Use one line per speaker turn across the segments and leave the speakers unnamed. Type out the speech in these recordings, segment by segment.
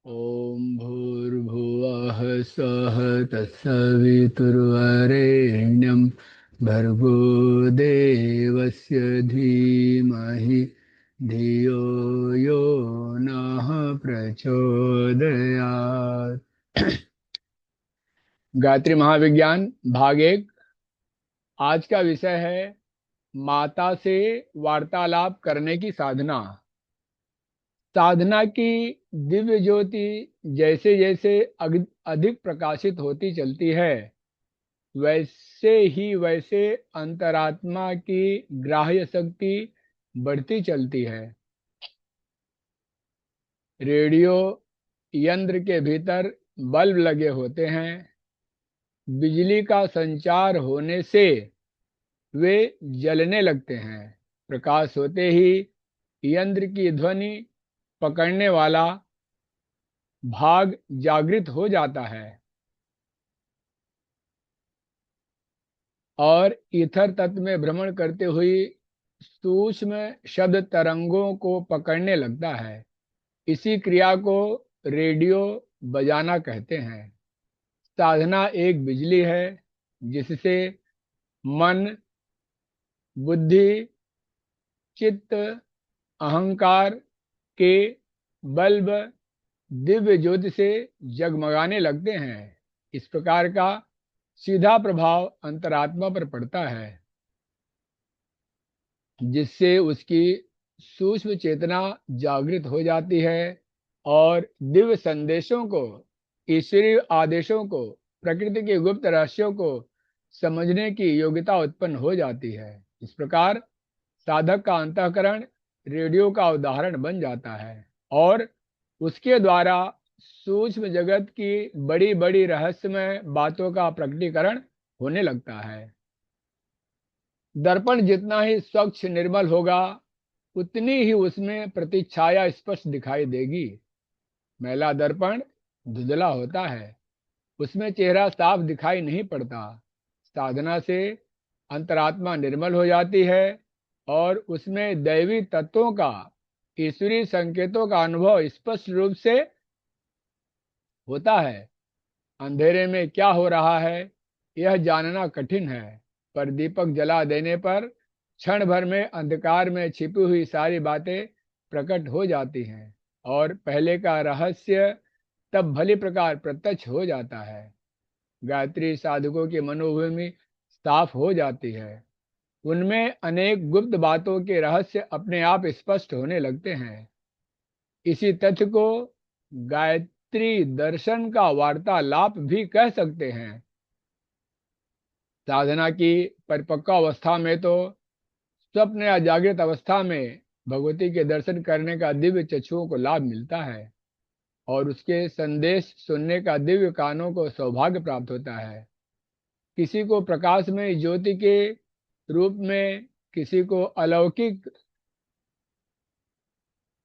ओम भूर्भुवः स्वः तत्सवितुर्वरेण्यं भर्गो देवस्य धीमहि धियो यो नः प्रचोदयात्। गायत्री महाविज्ञान भाग एक। आज का विषय है माता से वार्तालाप करने की साधना। साधना की दिव्य ज्योति जैसे जैसे अधिक प्रकाशित होती चलती है, वैसे अंतरात्मा की ग्राह्य शक्ति बढ़ती चलती है। रेडियो यंत्र के भीतर बल्ब लगे होते हैं। बिजली का संचार होने से वे जलने लगते हैं। प्रकाश होते ही यंत्र की ध्वनि पकड़ने वाला भाग जागृत हो जाता है और ईथर तत्व में भ्रमण करते हुए सूक्ष्म शब्द तरंगों को पकड़ने लगता है। इसी क्रिया को रेडियो बजाना कहते हैं। साधना एक बिजली है जिससे मन, बुद्धि, चित्त, अहंकार के बल्ब दिव्य ज्योति से जगमगाने लगते हैं। इस प्रकार का सीधा प्रभाव अंतरात्मा पर पड़ता है, जिससे उसकी सूक्ष्म चेतना जागृत हो जाती है और दिव्य संदेशों को, ईश्वरीय आदेशों को, प्रकृति के गुप्त रहस्यों को समझने की योग्यता उत्पन्न हो जाती है। इस प्रकार साधक का अंतःकरण रेडियो का उदाहरण बन जाता है और उसके द्वारा सूक्ष्म जगत की बड़ी बड़ी रहस्यमय बातों का प्रकटीकरण होने लगता है। दर्पण जितना ही स्वच्छ निर्मल होगा, उतनी ही उसमें प्रतिच्छाया स्पष्ट दिखाई देगी। मैला दर्पण धुंधला होता है, उसमें चेहरा साफ दिखाई नहीं पड़ता। साधना से अंतरात्मा निर्मल हो जाती है और उसमें दैवी तत्वों का, ईश्वरीय संकेतों का अनुभव स्पष्ट रूप से होता है। अंधेरे में क्या हो रहा है यह जानना कठिन है, पर दीपक जला देने पर क्षण भर में अंधकार में छिपी हुई सारी बातें प्रकट हो जाती हैं और पहले का रहस्य तब भली प्रकार प्रत्यक्ष हो जाता है। गायत्री साधकों की मनोभूमि साफ हो जाती है। उनमें अनेक गुप्त बातों के रहस्य अपने आप स्पष्ट होने लगते हैं। इसी तथ्य को गायत्री दर्शन का वार्तालाप भी कह सकते हैं। साधना की परिपक्व अवस्था में तो स्वप्न या जागृत अवस्था में भगवती के दर्शन करने का दिव्य चक्षुओं को लाभ मिलता है और उसके संदेश सुनने का दिव्य कानों को सौभाग्य प्राप्त होता है। किसी को प्रकाश में ज्योति के रूप में, किसी को अलौकिक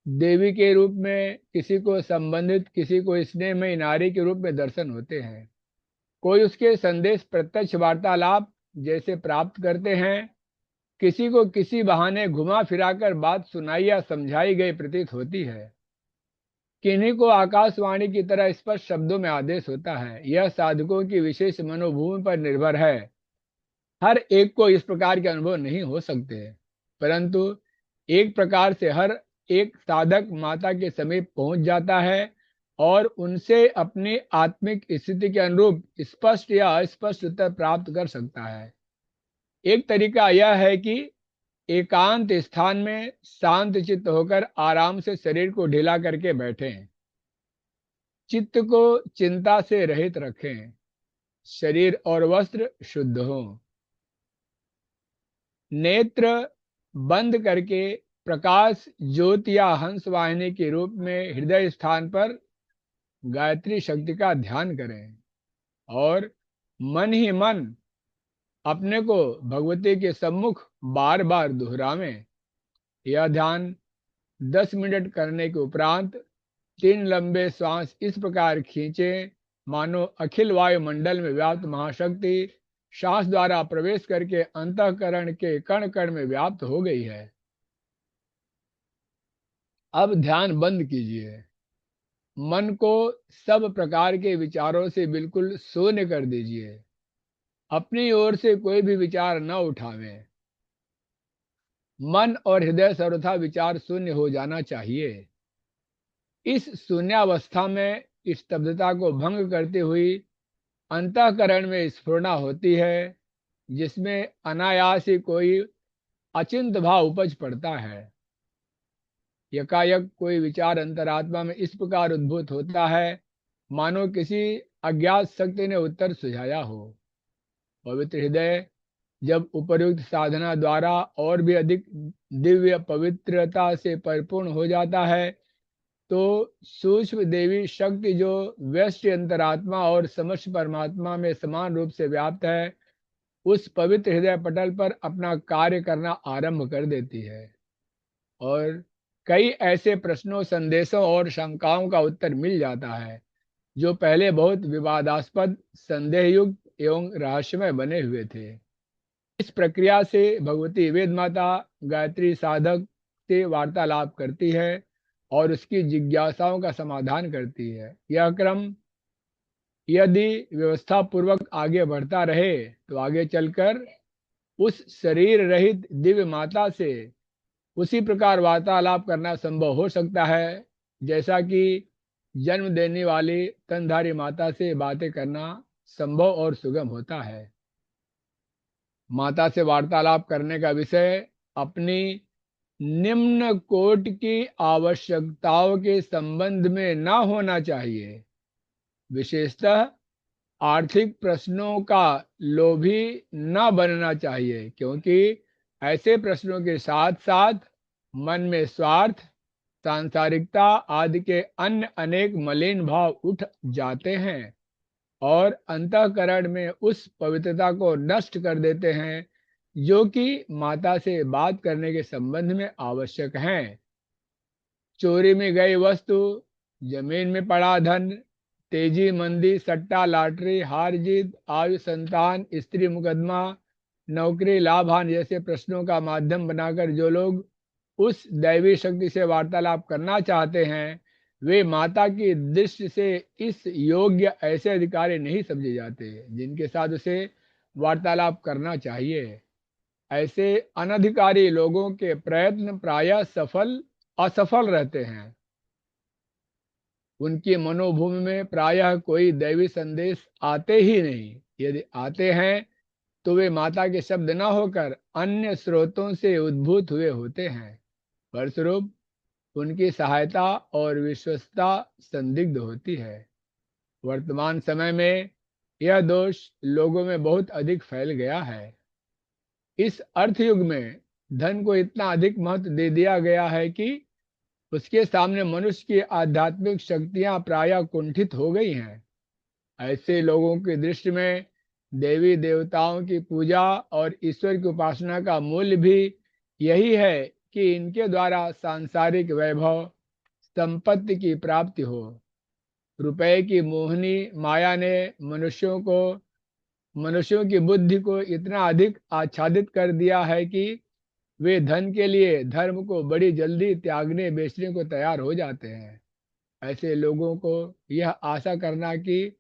देवी के रूप में, किसी को संबंधित, किसी को स्नेहमयी नारी के रूप में दर्शन होते हैं। कोई उसके संदेश प्रत्यक्ष वार्तालाप जैसे प्राप्त करते हैं, किसी को किसी बहाने घुमा फिराकर बात सुनाई या समझाई गई प्रतीत होती है, किन्हीं को आकाशवाणी की तरह स्पष्ट शब्दों में आदेश होता है। यह साधकों की विशेष मनोभूमि पर निर्भर है। हर एक को इस प्रकार के अनुभव नहीं हो सकते, परंतु एक प्रकार से हर एक साधक माता के समीप पहुंच जाता है और उनसे अपनी आत्मिक स्थिति के अनुरूप स्पष्ट या अस्पष्ट उत्तर प्राप्त कर सकता है। एक तरीका यह है कि एकांत स्थान में शांत चित्त होकर आराम से शरीर को ढीला करके बैठें। चित्त को चिंता से रहित रखें। शरीर और वस्त्र शुद्ध हों। नेत्र बंद करके प्रकाश ज्योति या हंस वाहिनी के रूप में हृदय स्थान पर गायत्री शक्ति का ध्यान करें और मन ही मन अपने को भगवती के सम्मुख बार बार दोहरावें। यह ध्यान 10 मिनट करने के उपरांत 3 लंबे श्वास इस प्रकार खींचें मानो अखिल वायुमंडल में व्याप्त महाशक्ति श्वास द्वारा प्रवेश करके अंतःकरण के कण कण में व्याप्त हो गई है। अब ध्यान बंद कीजिए। मन को सब प्रकार के विचारों से बिल्कुल शून्य कर दीजिए। अपनी ओर से कोई भी विचार न उठावें। मन और हृदय सर्वथा विचार शून्य हो जाना चाहिए। इस शून्यावस्था में स्तब्धता को भंग करती हुई अंतःकरण में स्फुरना होती है, जिसमें अनायास ही कोई अचिंत भाव उपज पड़ता है। यकायक कोई विचार अंतरात्मा में इस प्रकार उद्भूत होता है मानो किसी अज्ञात शक्ति ने उत्तर सुझाया हो। पवित्र हृदय जब उपर्युक्त साधना द्वारा और भी अधिक दिव्य पवित्रता से परिपूर्ण हो जाता है, तो सूक्ष्म देवी शक्ति जो व्यष्टि अंतरात्मा और समस्त परमात्मा में समान रूप से व्याप्त है, उस पवित्र हृदय पटल पर अपना कार्य करना आरंभ कर देती है और कई ऐसे प्रश्नों, संदेशों और शंकाओं का उत्तर मिल जाता है जो पहले बहुत विवादास्पद, संदेहयुक्त एवं रहस्यमय बने हुए थे। इस प्रक्रिया से भगवती वेद माता गायत्री साधक से वार्तालाप करती है और उसकी जिज्ञासाओं का समाधान करती है। यह क्रम यदि व्यवस्था पूर्वक आगे बढ़ता रहे तो आगे चलकर उस शरीर रहित दिव्य माता से उसी प्रकार वार्तालाप करना संभव हो सकता है जैसा कि जन्म देने वाली तनधारी माता से बातें करना संभव और सुगम होता है। माता से वार्तालाप करने का विषय अपनी निम्न कोट की आवश्यकताओं के संबंध में न होना चाहिए। विशेषतः आर्थिक प्रश्नों का लोभी न बनना चाहिए, क्योंकि ऐसे प्रश्नों के साथ साथ मन में स्वार्थ, सांसारिकता आदि के अन्य अनेक मलिन भाव उठ जाते हैं और अंतःकरण में उस पवित्रता को नष्ट कर देते हैं जो कि माता से बात करने के संबंध में आवश्यक हैं। चोरी में गई वस्तु, जमीन में पड़ा धन, तेजी मंदी, सट्टा, लॉटरी, हार जीत, आयु, संतान, स्त्री मुकदमा, नौकरी, लाभ हानि जैसे प्रश्नों का माध्यम बनाकर जो लोग उस दैवी शक्ति से वार्तालाप करना चाहते हैं, वे माता की दृष्टि से इस योग्य ऐसे अधिकारी नहीं समझे जाते जिनके साथ उसे वार्तालाप करना चाहिए। ऐसे अनधिकारी लोगों के प्रयत्न प्रायः असफल रहते हैं। उनकी मनोभूमि में प्रायः कोई दैवी संदेश आते ही नहीं। यदि आते हैं तो वे माता के शब्द न होकर अन्य स्रोतों से उद्भूत हुए होते हैं। फलस्वरूप उनकी सहायता और विश्वस्तता संदिग्ध होती है। वर्तमान समय में यह दोष लोगों में बहुत अधिक फैल गया है। इस अर्थयुग में धन को इतना अधिक महत्व दे दिया गया है कि उसके सामने मनुष्य की आध्यात्मिक शक्तियां प्रायः कुंठित हो गई हैं। ऐसे लोगों की दृष्टि में देवी देवताओं की पूजा और ईश्वर की उपासना का मूल्य भी यही है कि इनके द्वारा सांसारिक वैभव, संपत्ति की प्राप्ति हो। रुपए की मोहनी माया ने मनुष्यों की बुद्धि को इतना अधिक आच्छादित कर दिया है कि वे धन के लिए धर्म को बड़ी जल्दी त्यागने बेचने को तैयार हो जाते हैं। ऐसे लोगों को यह आशा करना कि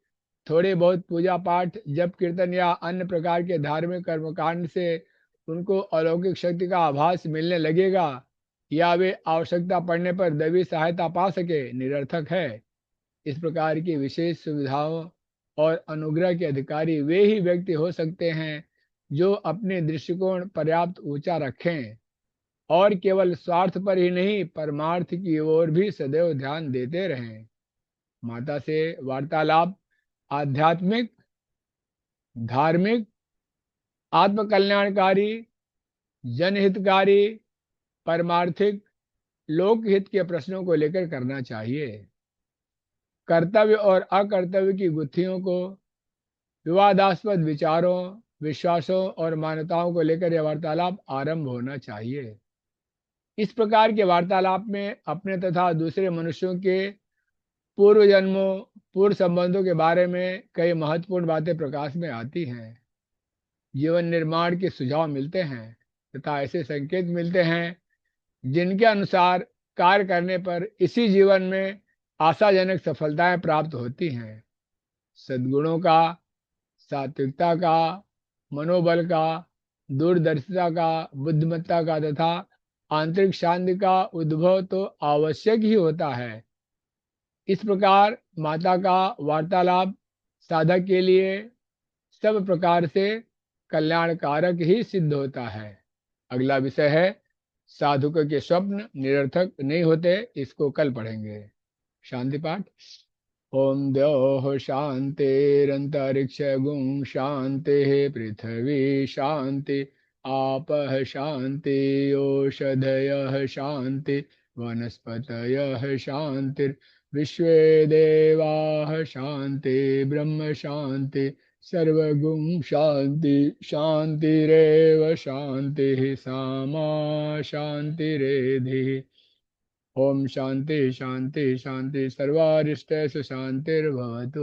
थोड़े बहुत पूजा पाठ, जप कीर्तन या अन्य प्रकार के धार्मिक कर्मकांड से उनको अलौकिक शक्ति का आभास मिलने लगेगा या वे आवश्यकता पड़ने पर दैवी सहायता पा सके, निरर्थक है। इस प्रकार की विशेष सुविधाओं और अनुग्रह के अधिकारी वे ही व्यक्ति हो सकते हैं जो अपने दृष्टिकोण पर्याप्त ऊंचा रखें और केवल स्वार्थ पर ही नहीं, परमार्थ की ओर भी सदैव ध्यान देते रहें। माता से वार्तालाप आध्यात्मिक, धार्मिक, आत्मकल्याणकारी, जनहितकारी, परमार्थिक, लोकहित के प्रश्नों को लेकर करना चाहिए। कर्तव्य और अकर्तव्य की गुत्थियों को, विवादास्पद विचारों, विश्वासों और मान्यताओं को लेकर यह वार्तालाप आरंभ होना चाहिए। इस प्रकार के वार्तालाप में अपने तथा दूसरे मनुष्यों के पूर्व जन्मों, पूर्व संबंधों के बारे में कई महत्वपूर्ण बातें प्रकाश में आती हैं। जीवन निर्माण के सुझाव मिलते हैं तथा ऐसे संकेत मिलते हैं जिनके अनुसार कार्य करने पर इसी जीवन में आशाजनक सफलताएं प्राप्त होती हैं। सद्गुणों का, सात्विकता का, मनोबल का, दूरदर्शिता का, बुद्धिमत्ता का तथा आंतरिक शांति का उद्भव तो आवश्यक ही होता है। इस प्रकार माता का वार्तालाप साधक के लिए सब प्रकार से कल्याणकारक ही सिद्ध होता है। अगला विषय है साधुक के स्वप्न निरर्थक नहीं होते, इसको कल पढ़ेंगे। शांति पाठ। ओम द्योः शान्तिरन्तरिक्षगुं शान्तिः पृथिवी शान्ति आपः शान्ति ओषधयः शान्ति वनस्पतयः शान्तिर्विश्वे देवाः शान्ति ब्रह्म शान्ति सर्वगुं शान्ति शान्तिरेव शान्तिः सामा शान्तिरेधिः। ओम शांति शांति शांति सर्वारिष्टेषु शांतिर्भवतु।